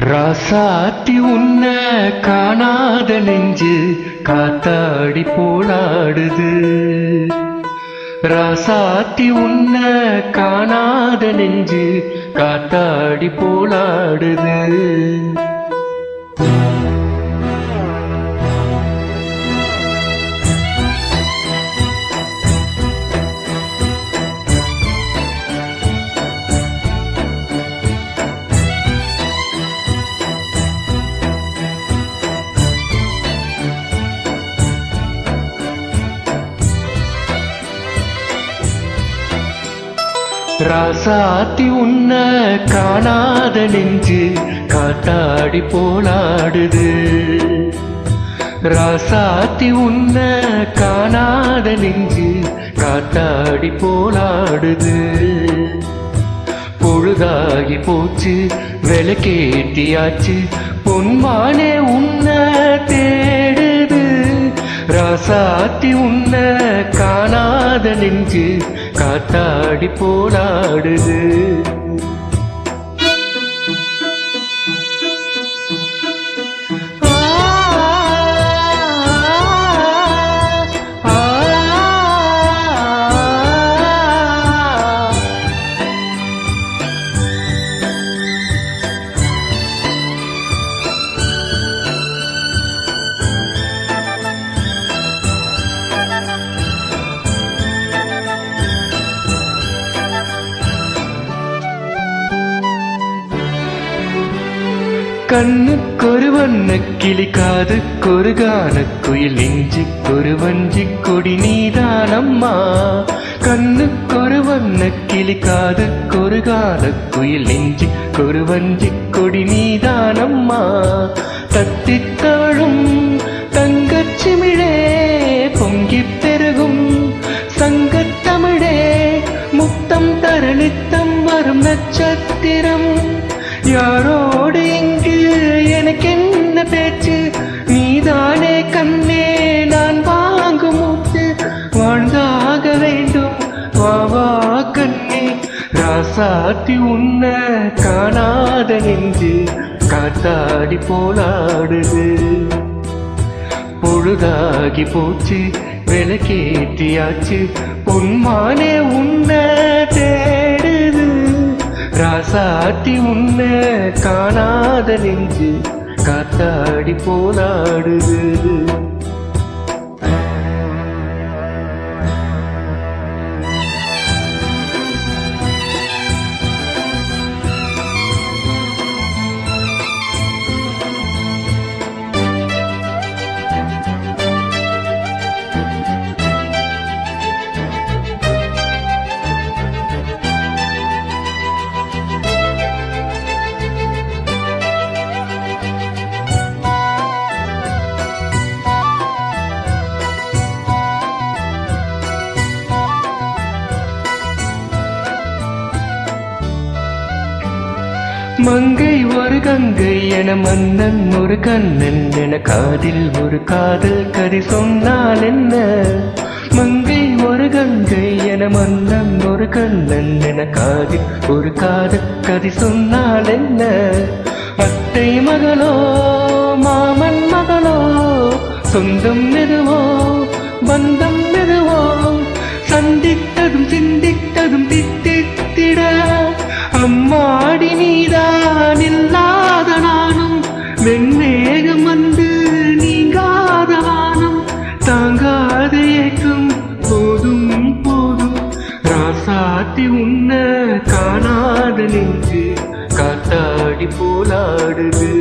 ராசாத்தி உன்ன காணாத நெஞ்சு காத்தாடி போலாடுது. ராசாத்தி உன்ன காணாத நெஞ்சு காத்தாடி போலாடுது. ராசாத்தி உன்ன காணாத நெஞ்சு காத்தாடி போலாடுது. ராசாத்தி உன்ன காணாத நெஞ்சு காத்தாடி போலாடுது. பொழுதாகி போச்சு விளக்கேத்தியாச்சு பொன்மானே உன்ன தேடுது. ராசாத்தி உன்ன காணாத நெஞ்சு காத்தாடி போலாடுது. கண்ணுக்கொரு வண்ண கிளி காதுக்கொரு கானக்குயில் நெஞ்சுக்கொரு வஞ்சிக் கொடி நீதானம்மா. கண்ணுக்கொரு வண்ண கிளி காதுக்கொரு கானக்குயில் நெஞ்சுக்கொரு வஞ்சிக் கொடி நீதானம்மா. தத்தித் தவழும் தங்கச்சிமிழே பொங்கிப் பெருகும் சங்கத்தமிழே முத்தம் தர நித்தம் வரும் நட்சத்திரம். யாரோடு இங்கு எனக்கென்ன பேச்சு நீதானே கண்ணே நான் வாங்கும் மூச்சு வாழ்ந்தாக வேண்டும் வா வா கண்ணே. ராசாத்தி உன்ன காணாத நெஞ்சு காத்தாடி போலாடுது. பொழுதாகி போச்சு விளக்கேத்தியாச்சு பொன்மானே உன்ன தேடுது. ராசாத்தி உன்ன காணாத நெஞ்சு காத்தாடி போலாடுது. மங்கை ஒரு கங்கை என மன்னன் ஒரு கண்ணன் என காதில் ஒரு காதல் கதை சொன்னால் என்ன. மங்கை ஒரு கங்கை என மன்னன் ஒரு கண்ணன் என காதில் ஒரு காதல் கதை சொன்னால் என்ன. அத்தை மகளோ மாமன் மகளோ சொந்தம் எதுவோ பந்தம் எதுவோ சந்தித்ததும் சிந்தித்ததும் தித்தித்திட அம்மாடி நீதான் இல்லாத நானும் வெண்மேகம் வந்து நீங்காத வானம் தாங்காத ஏக்கம் போதும் போதும். ராசாத்தி உன்ன காணாத நெஞ்சு காத்தாடி போலாடுது.